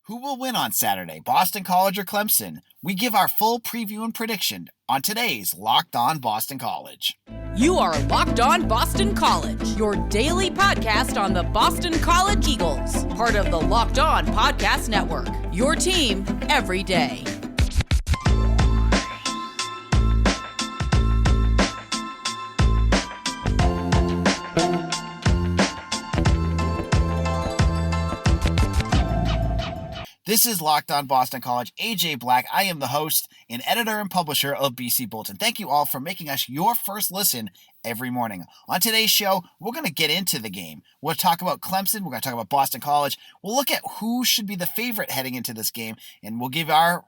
Who will win on Saturday, Boston College or Clemson? We give our full preview and prediction on today's Locked On Boston College. You are Locked On Boston College, your daily podcast on the Boston College Eagles, part of the Locked On Podcast Network, your team every day. This is Locked On Boston College. AJ Black. I am the host and editor and publisher of BC Bulletin. Thank you all for making us your first listen every morning. On today's show, we're going to get into the game. We'll talk about Clemson. We're going to talk about Boston College. We'll look at who should be the favorite heading into this game, and we'll give our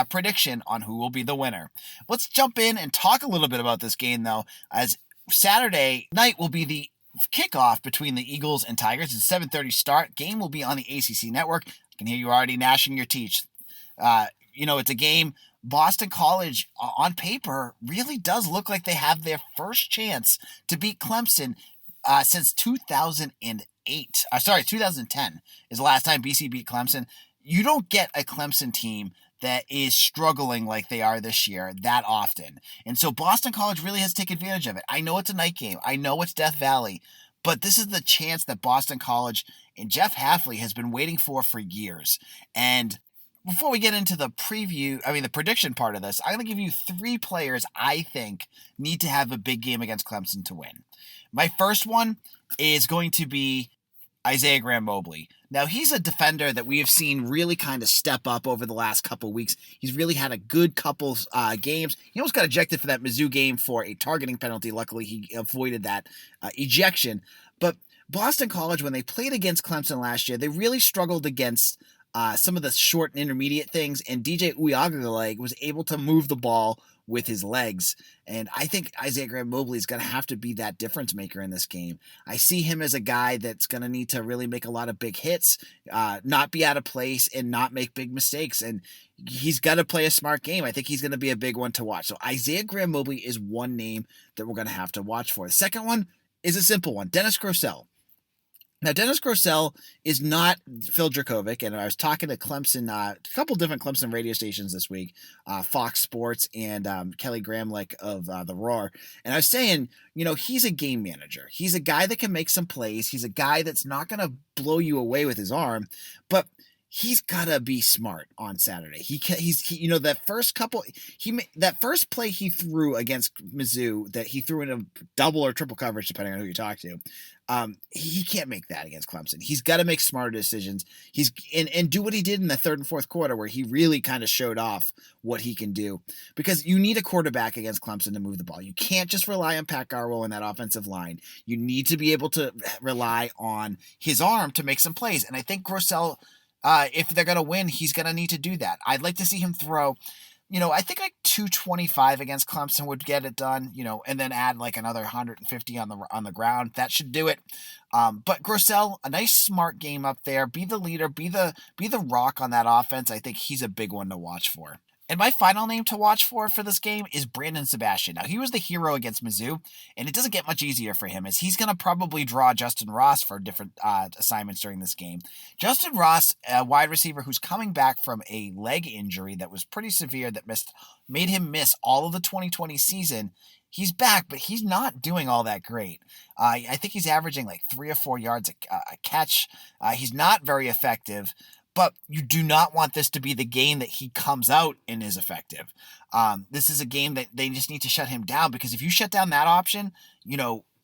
prediction on who will be the winner. Let's jump in and talk a little bit about this game, though, as Saturday night will be the kickoff between the Eagles and Tigers. It's a 7:30 start. Game will be on the ACC network. I can hear you already gnashing your teeth. It's a game. Boston College, on paper, really does look like they have their first chance to beat Clemson since 2008. 2010 is the last time BC beat Clemson. You don't get a Clemson team that is struggling like they are this year that often. And so Boston College really has to take advantage of it. I know it's a night game. I know it's Death Valley. But this is the chance that Boston College and Jeff Hafley has been waiting for years. And before we get into the prediction part of this, I'm going to give you three players I think need to have a big game against Clemson to win. My first one is going to be Isaiah Graham Mobley. Now, he's a defender that we have seen really kind of step up over the last couple of weeks. He's really had a good couple games. He almost got ejected for that Mizzou game for a targeting penalty. Luckily, he avoided that ejection. But Boston College, when they played against Clemson last year, they really struggled against some of the short and intermediate things, and DJ Uyagaleg was able to move the ball with his legs. And I think Isaiah Graham Mobley is going to have to be that difference maker in this game. I see him as a guy that's going to need to really make a lot of big hits, not be out of place, and not make big mistakes. And he's got to play a smart game. I think he's going to be a big one to watch. So Isaiah Graham Mobley is one name that we're going to have to watch for. The second one is a simple one, Dennis Grossell. Now, Dennis Grossell is not Phil Dracovic, and I was talking to Clemson, a couple different Clemson radio stations this week, Fox Sports and Kelly Gramlich of The Roar, and I was saying, he's a game manager. He's a guy that can make some plays. He's a guy that's not going to blow you away with his arm, but he's got to be smart on Saturday. That first play he threw against Mizzou, that he threw in a double or triple coverage, depending on who you talk to. He can't make that against Clemson. He's got to make smarter decisions. And do what he did in the third and fourth quarter, where he really kind of showed off what he can do, because you need a quarterback against Clemson to move the ball. You can't just rely on Pat Garwo and that offensive line. You need to be able to rely on his arm to make some plays. And I think Grossell, if they're going to win, he's going to need to do that. I'd like to see him throw, I think like 225 against Clemson would get it done, and then add like another 150 on the ground. That should do it. But Grossell, a nice smart game up there. Be the leader, be the rock on that offense. I think he's a big one to watch for. And my final name to watch for this game is Brandon Sebastian. Now, he was the hero against Mizzou, and it doesn't get much easier for him, as he's going to probably draw Justin Ross for different assignments during this game. Justin Ross, a wide receiver who's coming back from a leg injury that was pretty severe, that made him miss all of the 2020 season. He's back, but he's not doing all that great. I think he's averaging like 3 or 4 yards a catch. He's not very effective. But you do not want this to be the game that he comes out and is effective. This is a game that they just need to shut him down, because if you shut down that option,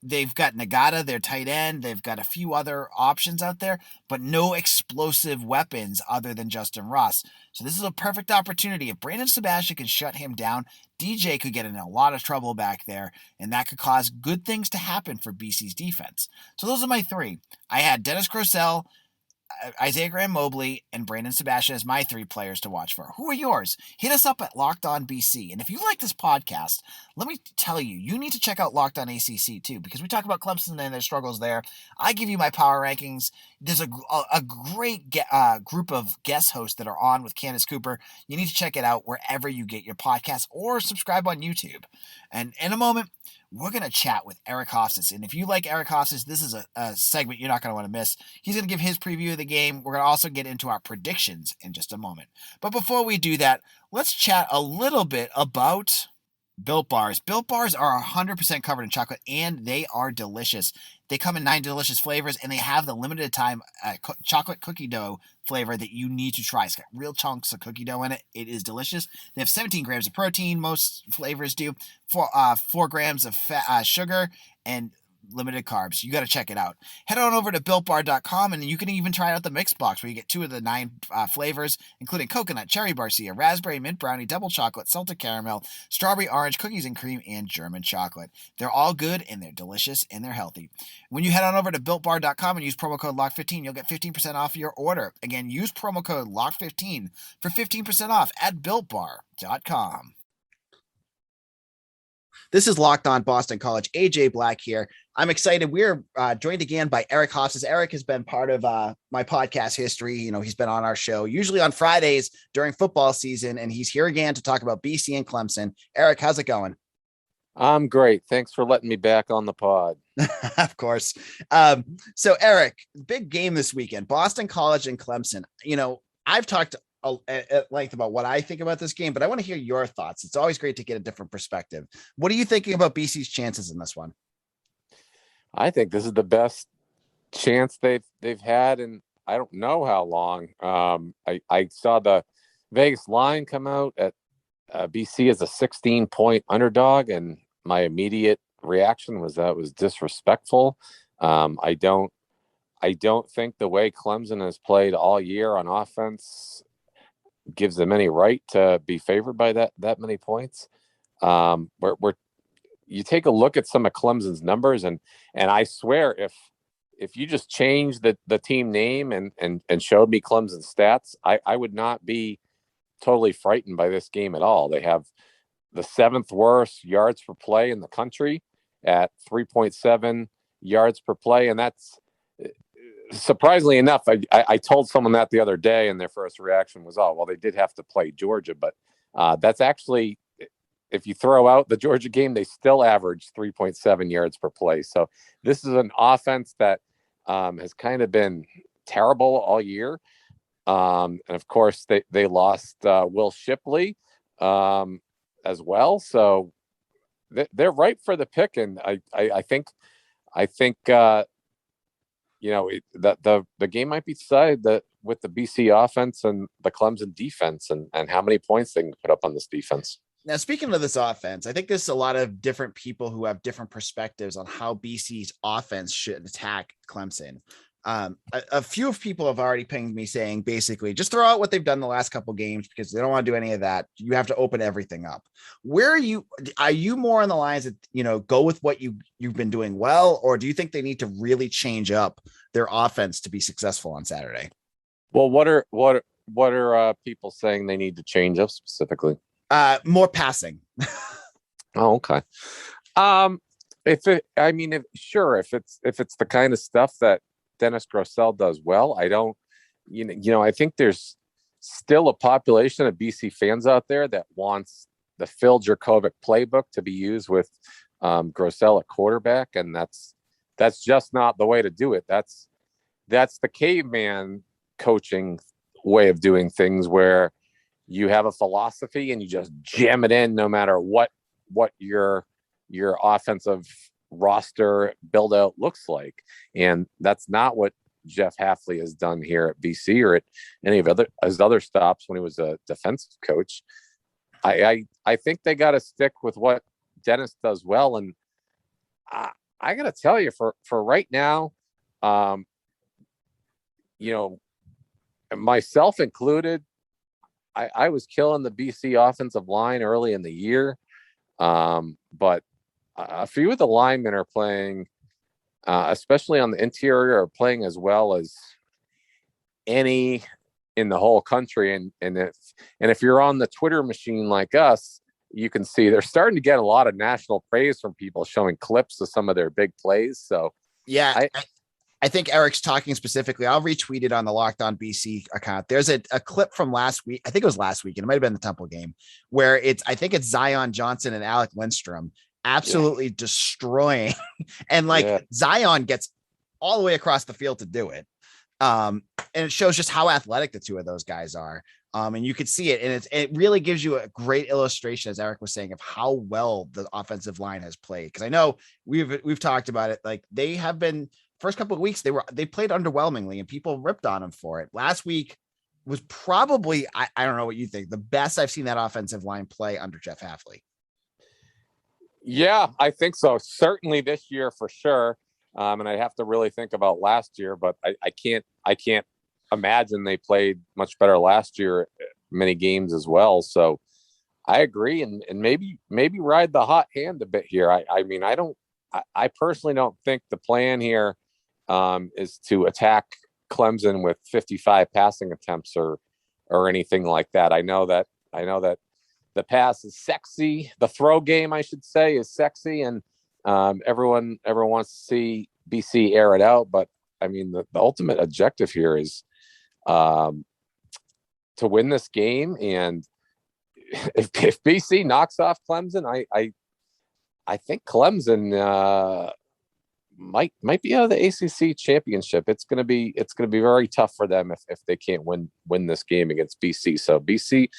they've got Nagata, their tight end. They've got a few other options out there, but no explosive weapons other than Justin Ross. So this is a perfect opportunity. If Brandon Sebastian can shut him down, DJ could get in a lot of trouble back there, and that could cause good things to happen for BC's defense. So those are my three. I had Dennis Grossell, Isaiah Graham Mobley, and Brandon Sebastian as my three players to watch for. Who are yours? Hit us up at Locked On BC. And if you like this podcast, let me tell you, you need to check out Locked On ACC too, because we talk about Clemson and their struggles there. I give you my power rankings. There's a great group of guest hosts that are on with Candace Cooper. You need to check it out wherever you get your podcasts, or subscribe on YouTube. And in a moment, we're going to chat with Eric Hofstas. And if you like Eric Hofstas, this is a segment you're not going to want to miss. He's going to give his preview of the game. We're going to also get into our predictions in just a moment. But before we do that, let's chat a little bit about Built Bars. Built Bars are 100% covered in chocolate, and they are delicious. They come in 9 delicious flavors, and they have the limited time chocolate cookie dough flavor that you need to try. It's got real chunks of cookie dough in it. It is delicious. They have 17 grams of protein. Most flavors do. 4 grams of sugar, and limited carbs. You got to check it out. Head on over to BuiltBar.com, and you can even try out the mix box where you get 2 of the 9 flavors, including coconut, cherry barcia, raspberry, mint brownie, double chocolate, salted caramel, strawberry orange, cookies and cream, and German chocolate. They're all good, and they're delicious, and they're healthy. When you head on over to BuiltBar.com and use promo code LOCK15, you'll get 15% off your order. Again, use promo code LOCK15 for 15% off at BuiltBar.com. This is Locked On Boston College. AJ Black here. I'm excited. We're joined again by Eric Hofstas. Eric has been part of my podcast history. You know, he's been on our show usually on Fridays during football season, and he's here again to talk about BC and Clemson. Eric, how's it going? I'm great. Thanks for letting me back on the pod. Of course. So Eric, big game this weekend, Boston College and Clemson. You know, I've talked at length about what I think about this game, but I want to hear your thoughts. It's always great to get a different perspective. What are you thinking about BC's chances in this one? I think this is the best chance they've had in I don't know how long. I saw the Vegas line come out at BC as a 16-point underdog, and my immediate reaction was that was disrespectful. I don't think the way Clemson has played all year on offense gives them any right to be favored by that many points. You take a look at some of Clemson's numbers, and I swear if you just changed the team name and showed me Clemson stats, I would not be totally frightened by this game at all. They have the 7th worst yards per play in the country at 3.7 yards per play, and that's surprisingly enough, I told someone that the other day, and their first reaction was, oh, well, they did have to play Georgia. But that's actually, if you throw out the Georgia game, they still average 3.7 yards per play. So this is an offense that has kind of been terrible all year. And, of course, they lost Will Shipley as well. So they're ripe for the pick. And I think you know, the game might be decided that with the BC offense and the Clemson defense and how many points they can put up on this defense. Now, speaking of this offense, I think there's a lot of different people who have different perspectives on how BC's offense should attack Clemson. A few of people have already pinged me saying, basically, just throw out what they've done the last couple games because they don't want to do any of that. You have to open everything up. Where are you more on the lines that, you know, go with what you've been doing well, or do you think they need to really change up their offense to be successful on Saturday? Well, what are people saying they need to change up specifically? More passing. Oh, okay. If it's the kind of stuff that Dennis Grossell does well, I think there's still a population of BC fans out there that wants the Phil Jurkovec playbook to be used with Grossell at quarterback, and that's just not the way to do it. That's the caveman coaching way of doing things, where you have a philosophy and you just jam it in no matter what your offensive roster build out looks like. And that's not what Jeff Hafley has done here at BC or at any of his other stops when he was a defensive coach. I think they got to stick with what Dennis does well. And I got to tell you, for right now, myself included, I was killing the BC offensive line early in the year. But a few of the linemen are playing, especially on the interior, are playing as well as any in the whole country. And if you're on the Twitter machine like us, you can see they're starting to get a lot of national praise from people showing clips of some of their big plays. So yeah, I think Eric's talking specifically. I'll retweet it on the Locked On BC account. There's a clip from last week. I think it was last week, and it might have been the Temple game, where I think it's Zion Johnson and Alec Lindstrom, absolutely destroying. And Yeah. Zion gets all the way across the field to do it. And it shows just how athletic the two of those guys are. And you could see it, and it really gives you a great illustration, as Eric was saying, of how well the offensive line has played. Because I know we've talked about it. Like, they have been, first couple of weeks, they played underwhelmingly, and people ripped on them for it. Last week was probably, I don't know what you think, the best I've seen that offensive line play under Jeff Hafley. Yeah, I think so. Certainly this year for sure. And I have to really think about last year, but I can't imagine they played much better last year, many games as well. So I agree. And maybe ride the hot hand a bit here. I personally don't think the plan here is to attack Clemson with 55 passing attempts or anything like that. I know that the pass is sexy. The throw game, I should say, is sexy. And everyone wants to see BC air it out. But I mean, the ultimate objective here is to win this game. And if BC knocks off Clemson, I think Clemson might be out of the ACC championship. It's going to be very tough for them if they can't win this game against BC. So BC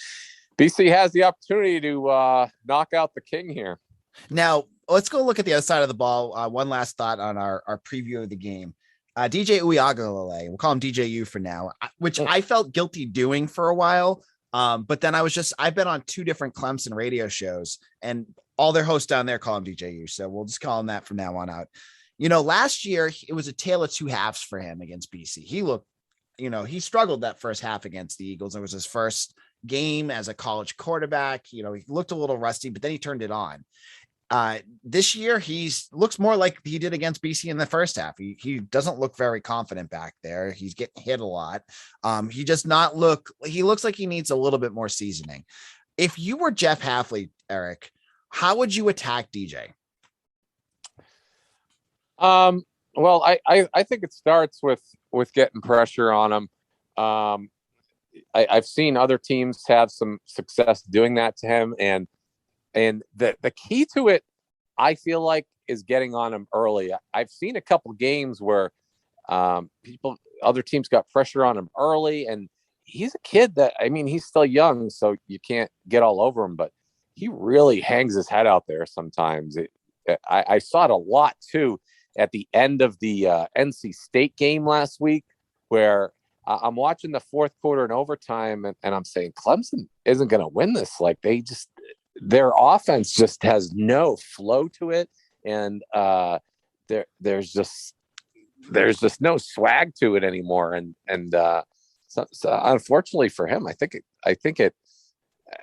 has the opportunity to knock out the king here. Now, let's go look at the other side of the ball. One last thought on our preview of the game. DJ Uiagalelei, we'll call him DJU for now, which I felt guilty doing for a while. But then I've been on two different Clemson radio shows, and all their hosts down there call him DJU. So we'll just call him that from now on out. Last year it was a tale of two halves for him against BC. He looked, he struggled that first half against the Eagles. It was his first game as a college quarterback. He looked a little rusty, but then he turned it on. This year he looks more like he did against BC in the first half. He doesn't look very confident back there. He's getting hit a lot. He looks like he needs a little bit more seasoning. If you were Jeff Hafley, Eric, how would you attack DJ? Well, I think it starts with getting pressure on him. I've seen other teams have some success doing that to him, and the key to it, I feel like, is getting on him early. I've seen a couple games where other teams got pressure on him early, and he's a kid that, he's still young, so you can't get all over him, but he really hangs his head out there sometimes. I saw it a lot too at the end of the NC State game last week, where I'm watching the fourth quarter and overtime, and I'm saying Clemson isn't going to win this. Like, their offense just has no flow to it, and there's just no swag to it anymore. And so unfortunately for him, I think it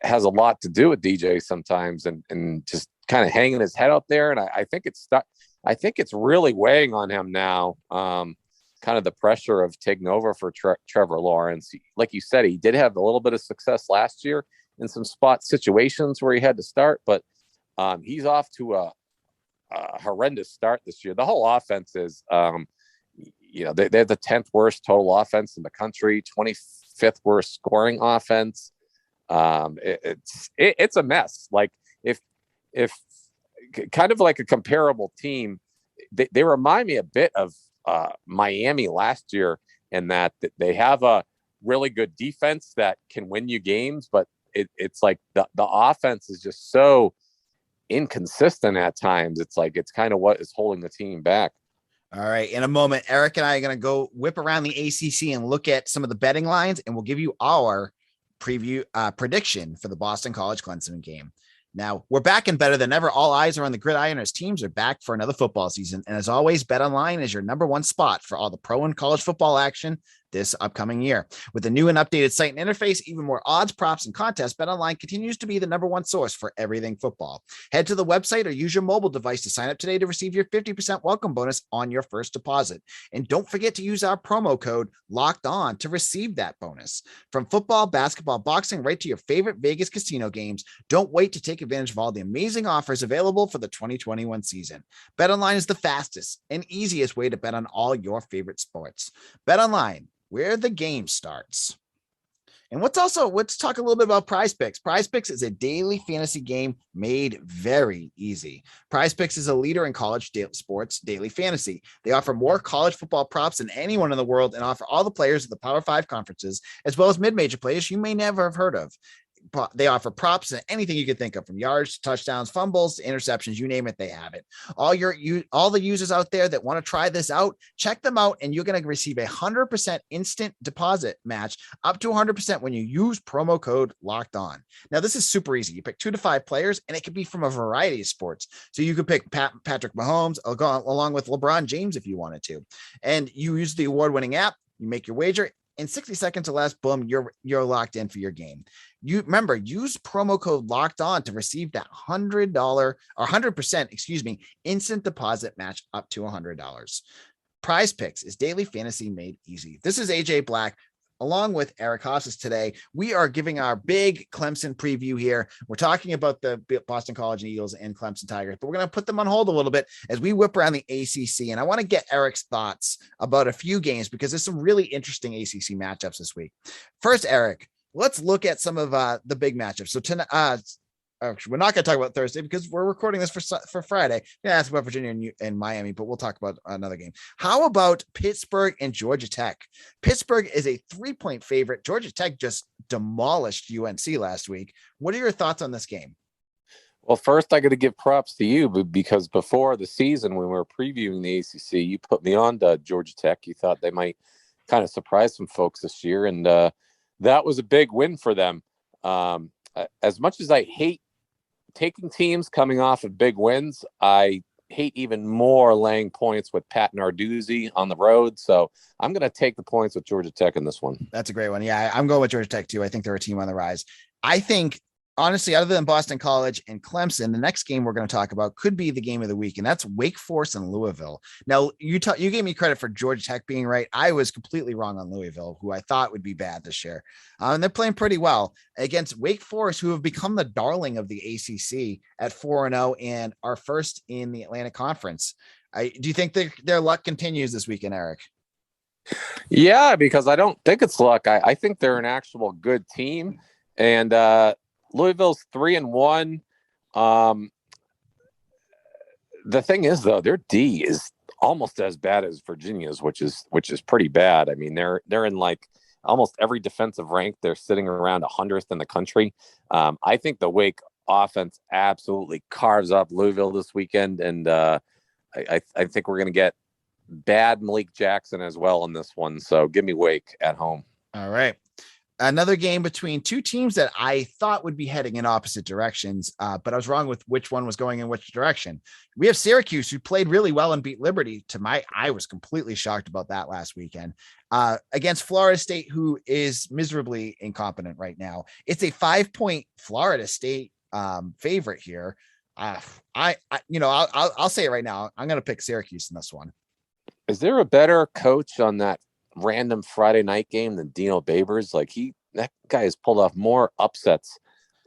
has a lot to do with DJ sometimes, and just kind of hanging his head out there. And I think it's really weighing on him now. Kind of the pressure of taking over for Trevor Lawrence. Like you said, he did have a little bit of success last year in some spot situations where he had to start, but he's off to a horrendous start this year. The whole offense is, they're the 10th worst total offense in the country, 25th worst scoring offense. It's a mess. Like, if kind of like a comparable team, they remind me a bit of Miami last year, in that they have a really good defense that can win you games, but it's like the offense is just so inconsistent at times. It's kind of what is holding the team back. All right. In a moment, Eric and I are going to go whip around the ACC and look at some of the betting lines, and we'll give you our prediction for the Boston College Clemson game. Now, we're back and better than ever. All eyes are on the gridiron as teams are back for another football season. And as always, BetOnline is your number one spot for all the pro and college football action this upcoming year. With a new and updated site and interface, even more odds, props, and contests, BetOnline continues to be the number one source for everything football. Head to the website or use your mobile device to sign up today to receive your 50% welcome bonus on your first deposit. And don't forget to use our promo code LOCKEDON to receive that bonus. From football, basketball, boxing, right to your favorite Vegas casino games, don't wait to take advantage of all the amazing offers available for the 2021 season. BetOnline is the fastest and easiest way to bet on all your favorite sports. BetOnline, where the game starts. And let's talk a little bit about Prize Picks. Prize Picks is a daily fantasy game made very easy. Prize Picks is a leader in college sports daily fantasy. They offer more college football props than anyone in the world and offer all the players of the Power 5 conferences, as well as mid-major players you may never have heard of. They offer props and anything you could think of, from yards to touchdowns, fumbles to interceptions, you name it, they have it. All the users out there that want to try this out, check them out, and you're going to receive 100% instant deposit match up to 100% when you use promo code Locked On. Now, this is super easy. You pick 2 to 5 players, and it could be from a variety of sports. So you could pick Patrick Mahomes along with LeBron James if you wanted to, and you use the award-winning app. You make your wager. In 60 seconds or less, boom, you're locked in for your game. You remember, use promo code Locked On to receive that $100 or 100%, instant deposit match up to $100. Prize Picks is daily fantasy made easy. This is AJ Black. Along with Eric Haasas today, we are giving our big Clemson preview here. We're talking about the Boston College Eagles and Clemson Tigers, but we're going to put them on hold a little bit as we whip around the ACC. And I want to get Eric's thoughts about a few games because there's some really interesting ACC matchups this week. First, Eric, let's look at some of the big matchups. So tonight, we're not going to talk about Thursday because we're recording this for Friday. Yeah, it's about Virginia and Miami, but we'll talk about another game. How about Pittsburgh and Georgia Tech? Pittsburgh is a 3-point favorite. Georgia Tech just demolished UNC last week. What are your thoughts on this game? Well, first, I got to give props to you because before the season, when we were previewing the ACC, you put me on to Georgia Tech. You thought they might kind of surprise some folks this year, and that was a big win for them. As much as I hate taking teams coming off of big wins, I hate even more laying points with Pat Narduzzi on the road. So I'm going to take the points with Georgia Tech in this one. That's a great one. Yeah, I'm going with Georgia Tech too. I think they're a team on the rise. I think, honestly, other than Boston College and Clemson, the next game we're going to talk about could be the game of the week, and that's Wake Forest and Louisville. Now, you gave me credit for Georgia Tech being right. I was completely wrong on Louisville, who I thought would be bad this year. And they're playing pretty well against Wake Forest, who have become the darling of the ACC at 4-0 and are first in the Atlantic Conference. Do you think their luck continues this weekend, Eric? Yeah, because I don't think it's luck. I think they're an actual good team, and Louisville's 3-1. The thing is, though, their D is almost as bad as Virginia's, which is pretty bad. I mean, they're in like almost every defensive rank. They're sitting around 100th in the country. I think the Wake offense absolutely carves up Louisville this weekend, and I think we're going to get bad Malik Jackson as well in this one. So give me Wake at home. All right. Another game between two teams that I thought would be heading in opposite directions, but I was wrong with which one was going in which direction. We have Syracuse, who played really well and beat Liberty. I was completely shocked about that last weekend, against Florida State, who is miserably incompetent right now. It's a 5-point Florida State favorite here. I'll say it right now. I'm going to pick Syracuse in this one. Is there a better coach on that random Friday night game than Dino Babers? Like that guy has pulled off more upsets.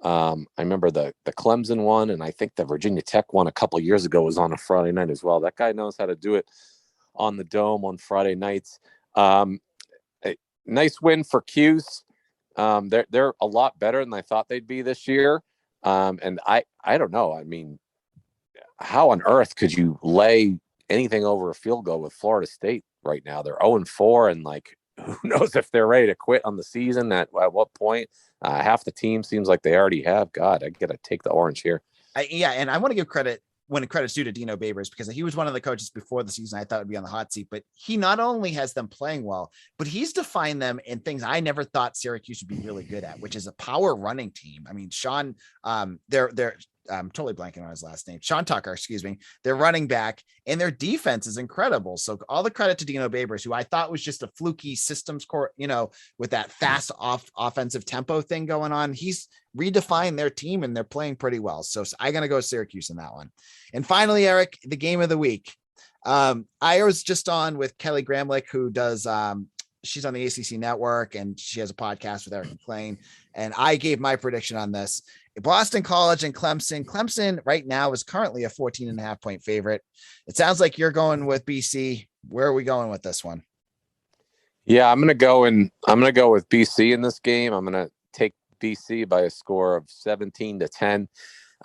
I remember the Clemson one, and I think the Virginia Tech one a couple of years ago was on a Friday night as well. That guy knows how to do it on the Dome on Friday nights. A nice win for Cuse. They're a lot better than I thought they'd be this year. And I don't know. I mean, how on earth could you lay anything over a field goal with Florida State right now? They're 0-4, and like, who knows if they're ready to quit on the season at what point. Half the team seems like they already have. God, I gotta take the orange here. And I want to give credit when credit's due to Dino Babers, because he was one of the coaches before the season I thought would be on the hot seat, but he not only has them playing well, but he's defined them in things I never thought Syracuse would be really good at, which is a power running team. I mean, Sean, I'm totally blanking on his last name. Sean Tucker, excuse me. They're running back, and their defense is incredible. So all the credit to Dino Babers, who I thought was just a fluky systems core, with that fast offensive tempo thing going on. He's redefined their team, and they're playing pretty well. So I'm going to go Syracuse in that one. And finally, Eric, the game of the week. I was just on with Kelly Gramlich, who does, she's on the ACC network, and she has a podcast with Eric McLean. And I gave my prediction on this. Boston College and Clemson. Clemson right now is currently a 14.5-point favorite. It sounds like you're going with BC. Where are we going with this one? Yeah, I'm gonna go with BC in this game. I'm gonna take BC by a score of 17-10.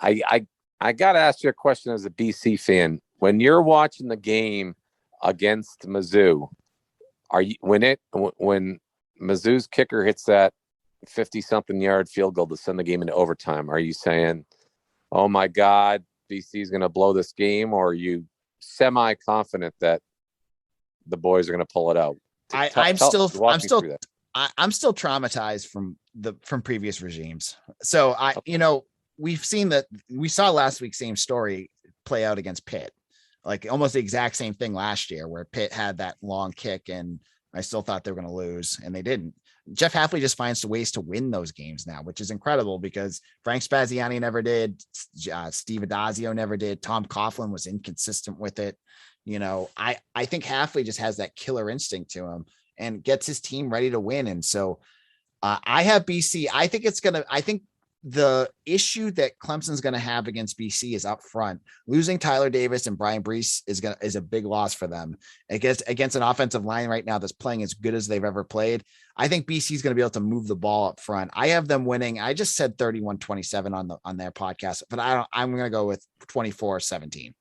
I gotta ask you a question as a BC fan. When you're watching the game against Mizzou, are you when Mizzou's kicker hits that 50-something yard field goal to send the game into overtime, are you saying, "Oh my God, BC is going to blow this game," or are you semi-confident that the boys are going to pull it out? I'm still traumatized from previous regimes. So we saw last week same story play out against Pitt, like almost the exact same thing last year where Pitt had that long kick and I still thought they were going to lose and they didn't. Jeff Hafley just finds ways to win those games now, which is incredible because Frank Spaziani never did. Steve Adazio never did. Tom Coughlin was inconsistent with it. I think Hafley just has that killer instinct to him and gets his team ready to win. And so I have BC. I think the issue that Clemson's going to have against BC is up front. Losing Tyler Davis and Brian Brees is a big loss for them against an offensive line right now that's playing as good as they've ever played. I think BC is going to be able to move the ball up front. I have them winning. I just said 31-27 on their podcast, but I'm going to go with 24-17.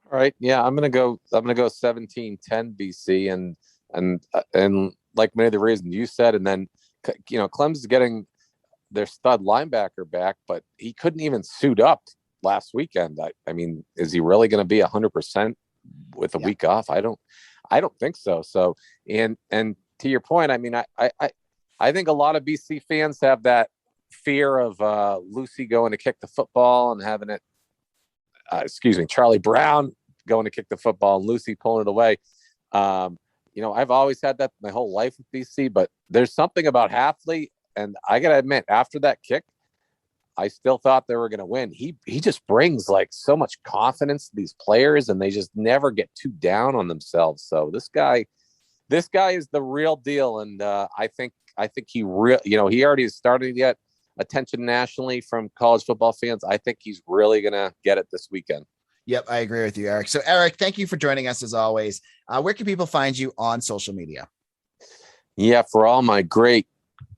All right. Yeah, I'm going to go 17-10 BC and like many of the reasons you said, and then, Clemson's getting their stud linebacker back, but he couldn't even suit up last weekend. I mean, is he really going to be 100% with a week off? I don't think so. So, and to your point, I mean, I think a lot of BC fans have that fear of Lucy going to kick the football and having it, Charlie Brown going to kick the football and Lucy pulling it away. I've always had that my whole life with BC, but there's something about Hafley. And I got to admit, after that kick, I still thought they were going to win. He just brings like so much confidence to these players and they just never get too down on themselves. So this guy is the real deal. And I think he already is starting to get attention nationally from college football fans. I think he's really going to get it this weekend. Yep. I agree with you, Eric. So Eric, thank you for joining us as always. Where can people find you on social media? Yeah. For all my great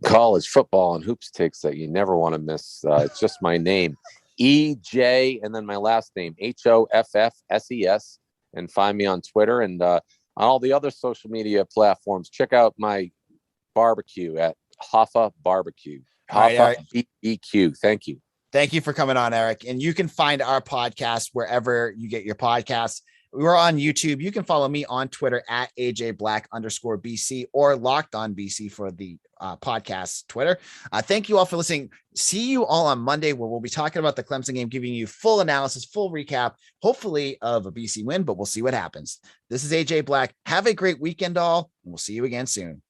college football and hoops takes that you never want to miss. It's just my name, EJ, and then my last name, HOFFSES, and find me on Twitter and on all the other social media platforms. Check out my barbecue at Hoffa Barbecue. Hoffa BBQ. Thank you. Thank you for coming on, Eric. And you can find our podcast wherever you get your podcasts. We're on YouTube. You can follow me on Twitter at AJBlack_BC or Locked On BC for the podcast Twitter. Thank you all for listening. See you all on Monday where we'll be talking about the Clemson game, giving you full analysis, full recap, hopefully of a BC win, but we'll see what happens. This is AJ Black. Have a great weekend all, and we'll see you again soon.